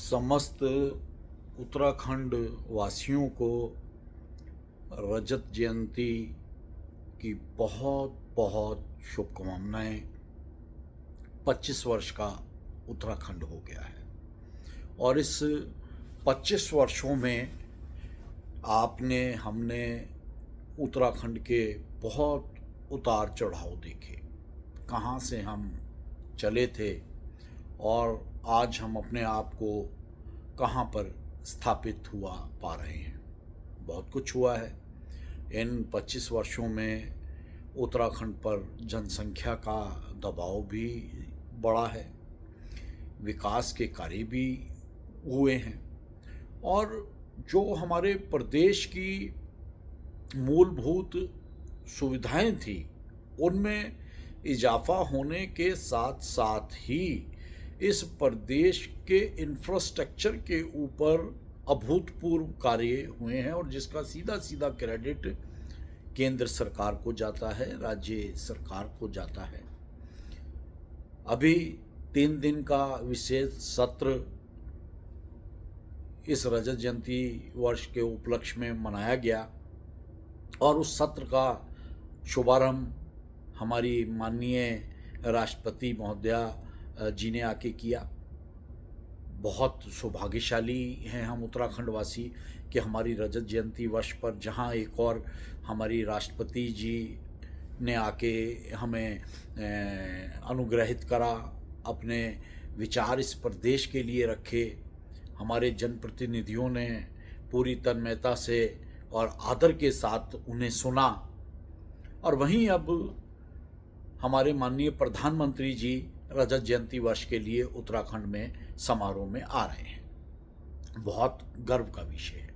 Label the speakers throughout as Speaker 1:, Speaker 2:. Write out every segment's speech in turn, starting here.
Speaker 1: समस्त उत्तराखंड वासियों को रजत जयंती की बहुत बहुत शुभकामनाएं। 25 वर्ष का उत्तराखंड हो गया है और इस 25 वर्षों में आपने हमने उत्तराखंड के बहुत उतार चढ़ाव देखे। कहाँ से हम चले थे और आज हम अपने आप को कहाँ पर स्थापित हुआ पा रहे हैं। बहुत कुछ हुआ है इन 25 वर्षों में। उत्तराखंड पर जनसंख्या का दबाव भी बढ़ा है, विकास के कार्य भी हुए हैं और जो हमारे प्रदेश की मूलभूत सुविधाएं थी उनमें इजाफा होने के साथ साथ ही इस प्रदेश के इंफ्रास्ट्रक्चर के ऊपर अभूतपूर्व कार्य हुए हैं और जिसका सीधा सीधा क्रेडिट केंद्र सरकार को जाता है, राज्य सरकार को जाता है। अभी 3 दिन का विशेष सत्र इस रजत जयंती वर्ष के उपलक्ष्य में मनाया गया और उस सत्र का शुभारंभ हमारी माननीय राष्ट्रपति महोदया जी ने आके किया। बहुत सौभाग्यशाली हैं हम उत्तराखंड वासी कि हमारी रजत जयंती वर्ष पर जहां एक और हमारी राष्ट्रपति जी ने आके हमें अनुग्रहित करा, अपने विचार इस प्रदेश के लिए रखे, हमारे जनप्रतिनिधियों ने पूरी तन्मयता से और आदर के साथ उन्हें सुना। और वहीं अब हमारे माननीय प्रधानमंत्री जी रजत जयंती वर्ष के लिए उत्तराखंड में समारोह में आ रहे हैं। बहुत गर्व का विषय है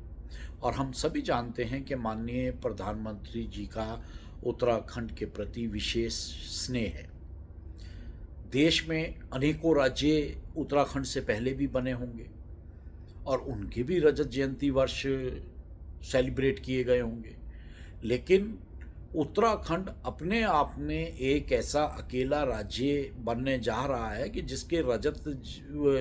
Speaker 1: और हम सभी जानते हैं कि माननीय प्रधानमंत्री जी का उत्तराखंड के प्रति विशेष स्नेह है। देश में अनेकों राज्य उत्तराखंड से पहले भी बने होंगे और उनके भी रजत जयंती वर्ष सेलिब्रेट किए गए होंगे, लेकिन उत्तराखंड अपने आप में एक ऐसा अकेला राज्य बनने जा रहा है कि जिसके रजत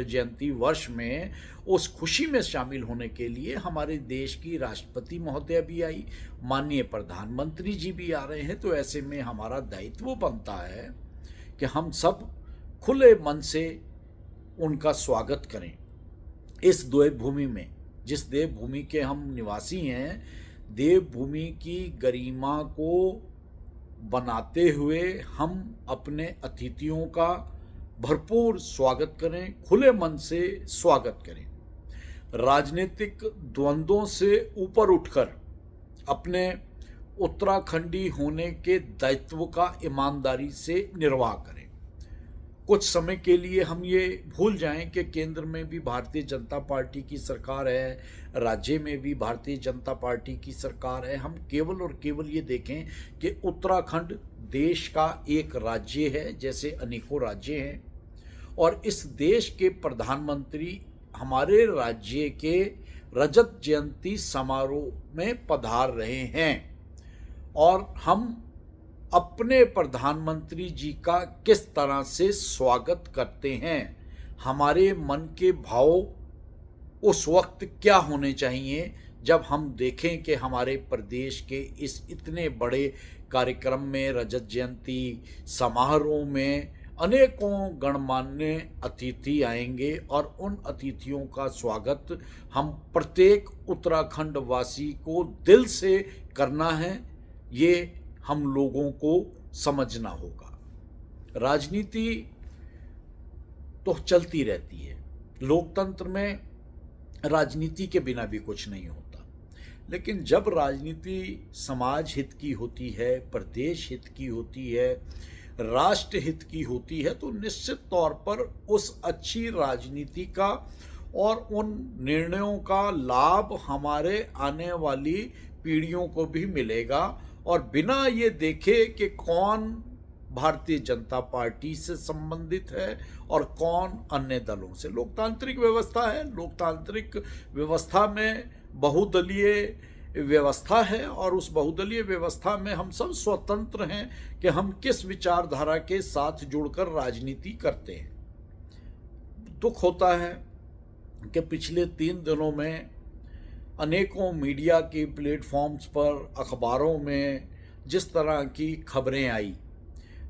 Speaker 1: जयंती वर्ष में उस खुशी में शामिल होने के लिए हमारे देश की राष्ट्रपति महोदया भी आई, माननीय प्रधानमंत्री जी भी आ रहे हैं। तो ऐसे में हमारा दायित्व बनता है कि हम सब खुले मन से उनका स्वागत करें इस देवभूमि में, जिस देवभूमि के हम निवासी हैं। देवभूमि की गरिमा को बनाते हुए हम अपने अतिथियों का भरपूर स्वागत करें, खुले मन से स्वागत करें। राजनीतिक द्वंद्वों से ऊपर उठकर अपने उत्तराखंडी होने के दायित्व का ईमानदारी से निर्वाह करें। कुछ समय के लिए हम ये भूल जाएं कि केंद्र में भी भारतीय जनता पार्टी की सरकार है, राज्य में भी भारतीय जनता पार्टी की सरकार है। हम केवल और केवल ये देखें कि उत्तराखंड देश का एक राज्य है, जैसे अनेकों राज्य हैं, और इस देश के प्रधानमंत्री हमारे राज्य के रजत जयंती समारोह में पधार रहे हैं और हम अपने प्रधानमंत्री जी का किस तरह से स्वागत करते हैं, हमारे मन के भाव उस वक्त क्या होने चाहिए जब हम देखें कि हमारे प्रदेश के इस इतने बड़े कार्यक्रम में, रजत जयंती समारोह में अनेकों गणमान्य अतिथि आएंगे और उन अतिथियों का स्वागत हम प्रत्येक उत्तराखंड वासी को दिल से करना है। ये हम लोगों को समझना होगा। राजनीति तो चलती रहती है, लोकतंत्र में राजनीति के बिना भी कुछ नहीं होता, लेकिन जब राजनीति समाज हित की होती है, प्रदेश हित की होती है, राष्ट्र हित की होती है, तो निश्चित तौर पर उस अच्छी राजनीति का और उन निर्णयों का लाभ हमारे आने वाली पीढ़ियों को भी मिलेगा। और बिना ये देखे कि कौन भारतीय जनता पार्टी से संबंधित है और कौन अन्य दलों से। लोकतांत्रिक व्यवस्था है, लोकतांत्रिक व्यवस्था में बहुदलीय व्यवस्था है और उस बहुदलीय व्यवस्था में हम सब स्वतंत्र हैं कि हम किस विचारधारा के साथ जुड़कर राजनीति करते हैं। दुख होता है कि पिछले 3 दिनों में अनेकों मीडिया के प्लेटफॉर्म्स पर, अखबारों में जिस तरह की खबरें आई,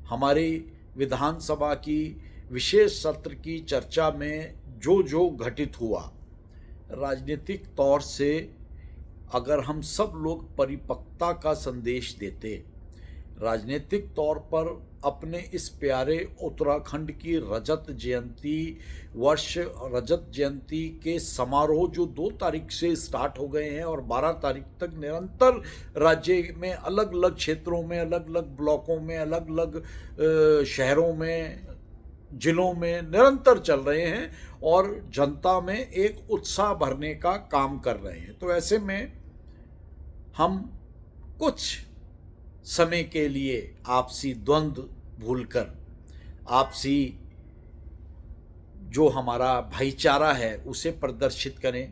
Speaker 1: हमारी विधानसभा की विशेष सत्र की चर्चा में जो जो घटित हुआ, राजनीतिक तौर से अगर हम सब लोग परिपक्वता का संदेश देते, राजनीतिक तौर पर अपने इस प्यारे उत्तराखंड की रजत जयंती के समारोह जो 2 तारीख से स्टार्ट हो गए हैं और 12 तारीख तक निरंतर राज्य में अलग अलग क्षेत्रों में, अलग अलग ब्लॉकों में, अलग अलग शहरों में, जिलों में निरंतर चल रहे हैं और जनता में एक उत्साह भरने का काम कर रहे हैं। तो ऐसे में हम कुछ समय के लिए आपसी द्वंद्व भूलकर, आपसी जो हमारा भाईचारा है उसे प्रदर्शित करें,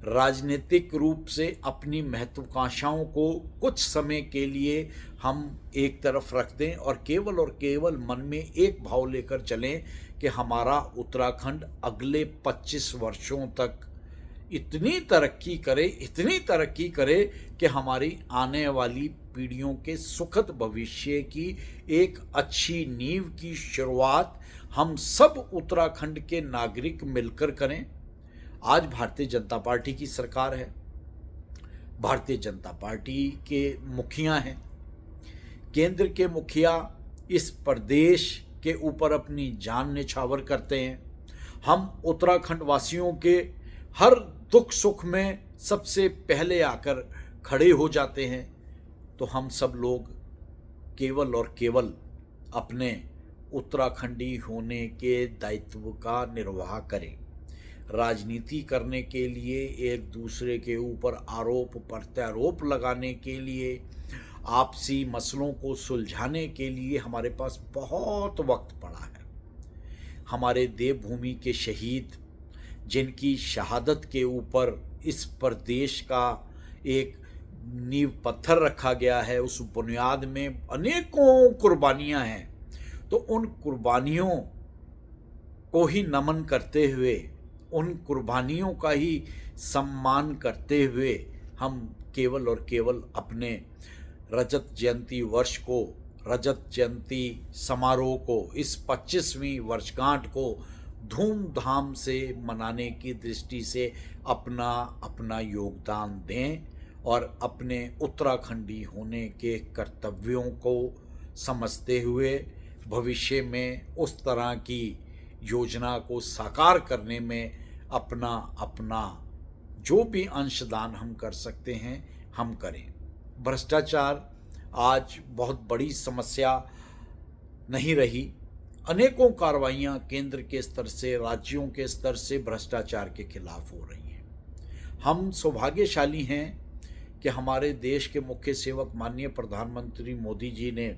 Speaker 1: राजनीतिक रूप से अपनी महत्वाकांक्षाओं को कुछ समय के लिए हम एक तरफ रख दें और केवल मन में एक भाव लेकर चलें कि हमारा उत्तराखंड अगले 25 वर्षों तक इतनी तरक्की करे कि हमारी आने वाली पीढ़ियों के सुखद भविष्य की एक अच्छी नींव की शुरुआत हम सब उत्तराखंड के नागरिक मिलकर करें। आज भारतीय जनता पार्टी की सरकार है, भारतीय जनता पार्टी के मुखिया हैं, केंद्र के मुखिया इस प्रदेश के ऊपर अपनी जान न्यौछावर करते हैं। हम उत्तराखंड वासियों के हर दुख सुख में सबसे पहले आकर खड़े हो जाते हैं। तो हम सब लोग केवल अपने उत्तराखंडी होने के दायित्व का निर्वाह करें। राजनीति करने के लिए, एक दूसरे के ऊपर आरोप प्रत्यारोप लगाने के लिए, आपसी मसलों को सुलझाने के लिए हमारे पास बहुत वक्त पड़ा है। हमारे देवभूमि के शहीद, जिनकी शहादत के ऊपर इस प्रदेश का एक नींव पत्थर रखा गया है, उस बुनियाद में अनेकों कुर्बानियां हैं। तो उन कुर्बानियों को ही नमन करते हुए, उन कुर्बानियों का ही सम्मान करते हुए हम केवल अपने रजत जयंती वर्ष को, रजत जयंती समारोह को, इस 25वीं वर्षगांठ को धूमधाम से मनाने की दृष्टि से अपना योगदान दें और अपने उत्तराखंडी होने के कर्तव्यों को समझते हुए भविष्य में उस तरह की योजना को साकार करने में अपना जो भी अंशदान हम कर सकते हैं हम करें। भ्रष्टाचार आज बहुत बड़ी समस्या नहीं रही। अनेकों कार्रवाइयाँ केंद्र के स्तर से, राज्यों के स्तर से भ्रष्टाचार के खिलाफ हो रही हैं। हम सौभाग्यशाली हैं कि हमारे देश के मुख्य सेवक माननीय प्रधानमंत्री मोदी जी ने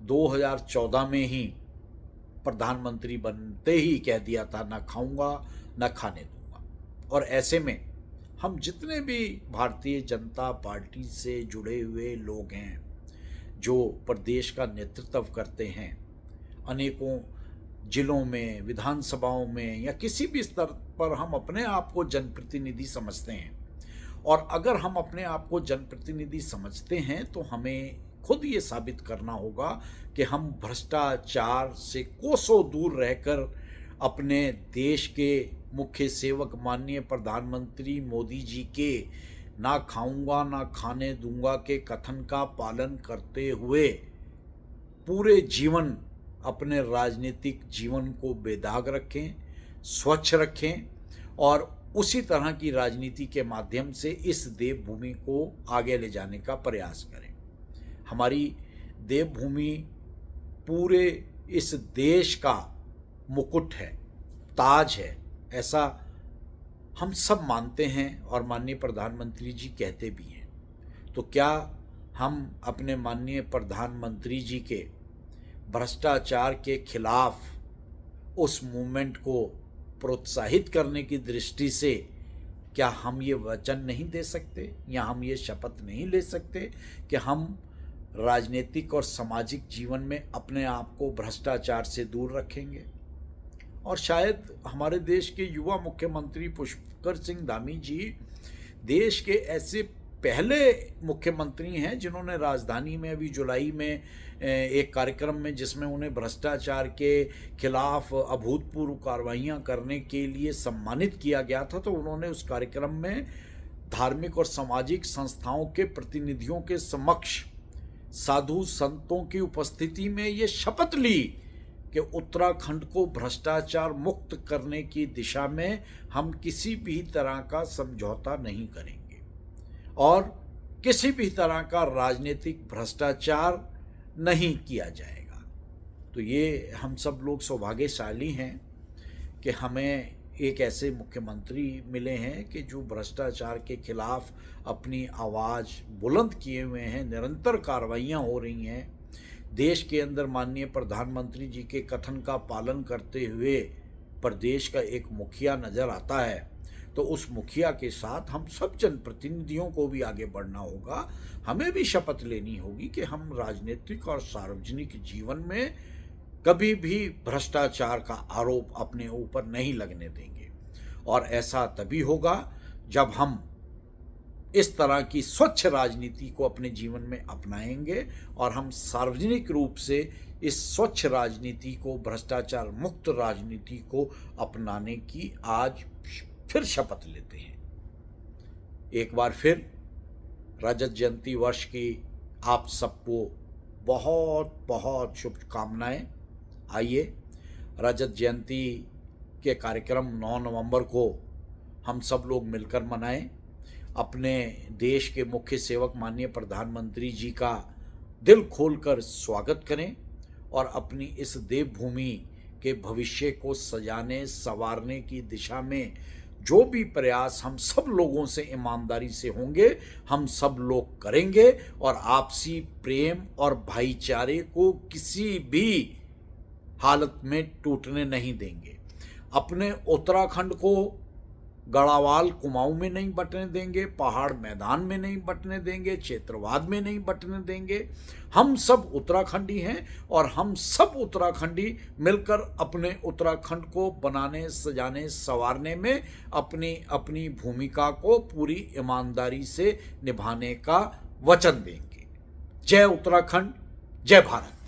Speaker 1: 2014 में ही प्रधानमंत्री बनते ही कह दिया था, ना खाऊंगा ना खाने दूंगा। और ऐसे में हम जितने भी भारतीय जनता पार्टी से जुड़े हुए लोग हैं, जो प्रदेश का नेतृत्व करते हैं, अनेकों जिलों में, विधानसभाओं में या किसी भी स्तर पर हम अपने आप को जनप्रतिनिधि समझते हैं। और अगर हम अपने आप को जनप्रतिनिधि समझते हैं तो हमें खुद ये साबित करना होगा कि हम भ्रष्टाचार से कोसों दूर रहकर अपने देश के मुख्य सेवक माननीय प्रधानमंत्री मोदी जी के ना खाऊंगा ना खाने दूंगा के कथन का पालन करते हुए पूरे जीवन, अपने राजनीतिक जीवन को बेदाग रखें, स्वच्छ रखें और उसी तरह की राजनीति के माध्यम से इस देवभूमि को आगे ले जाने का प्रयास करें। हमारी देवभूमि पूरे इस देश का मुकुट है, ताज है, ऐसा हम सब मानते हैं और माननीय प्रधानमंत्री जी कहते भी हैं। तो क्या हम अपने माननीय प्रधानमंत्री जी के भ्रष्टाचार के खिलाफ उस मूवमेंट को प्रोत्साहित करने की दृष्टि से क्या हम ये वचन नहीं दे सकते या हम ये शपथ नहीं ले सकते कि हम राजनीतिक और सामाजिक जीवन में अपने आप को भ्रष्टाचार से दूर रखेंगे? और शायद हमारे देश के युवा मुख्यमंत्री पुष्कर सिंह धामी जी देश के ऐसे पहले मुख्यमंत्री हैं जिन्होंने राजधानी में अभी जुलाई में एक कार्यक्रम में, जिसमें उन्हें भ्रष्टाचार के खिलाफ अभूतपूर्व कार्रवाइयाँ करने के लिए सम्मानित किया गया था, तो उन्होंने उस कार्यक्रम में धार्मिक और सामाजिक संस्थाओं के प्रतिनिधियों के समक्ष साधु संतों की उपस्थिति में ये शपथ ली कि उत्तराखंड को भ्रष्टाचार मुक्त करने की दिशा में हम किसी भी तरह का समझौता नहीं करेंगे और किसी भी तरह का राजनीतिक भ्रष्टाचार नहीं किया जाएगा। तो ये हम सब लोग सौभाग्यशाली हैं कि हमें एक ऐसे मुख्यमंत्री मिले हैं कि जो भ्रष्टाचार के खिलाफ अपनी आवाज़ बुलंद किए हुए हैं। निरंतर कार्रवाइयाँ हो रही हैं देश के अंदर। माननीय प्रधानमंत्री जी के कथन का पालन करते हुए प्रदेश का एक मुखिया नज़र आता है, तो उस मुखिया के साथ हम सब जनप्रतिनिधियों को भी आगे बढ़ना होगा। हमें भी शपथ लेनी होगी कि हम राजनीतिक और सार्वजनिक जीवन में कभी भी भ्रष्टाचार का आरोप अपने ऊपर नहीं लगने देंगे। और ऐसा तभी होगा जब हम इस तरह की स्वच्छ राजनीति को अपने जीवन में अपनाएंगे और हम सार्वजनिक रूप से इस स्वच्छ राजनीति को, भ्रष्टाचार मुक्त राजनीति को अपनाने की आज फिर शपथ लेते हैं। एक बार फिर रजत जयंती वर्ष की आप सबको बहुत बहुत शुभकामनाएं। आइए रजत जयंती के कार्यक्रम 9 नवंबर को हम सब लोग मिलकर मनाएं। अपने देश के मुख्य सेवक माननीय प्रधानमंत्री जी का दिल खोलकर स्वागत करें और अपनी इस देवभूमि के भविष्य को सजाने संवारने की दिशा में जो भी प्रयास हम सब लोगों से ईमानदारी से होंगे, हम सब लोग करेंगे और आपसी प्रेम और भाईचारे को किसी भी हालत में टूटने नहीं देंगे। अपने उत्तराखंड को गढ़वाल कुमाऊं में नहीं बंटने देंगे, पहाड़ मैदान में नहीं बंटने देंगे, क्षेत्रवाद में नहीं बंटने देंगे। हम सब उत्तराखंडी हैं और हम सब उत्तराखंडी मिलकर अपने उत्तराखंड को बनाने, सजाने, संवारने में अपनी अपनी भूमिका को पूरी ईमानदारी से निभाने का वचन देंगे। जय उत्तराखंड, जय भारत।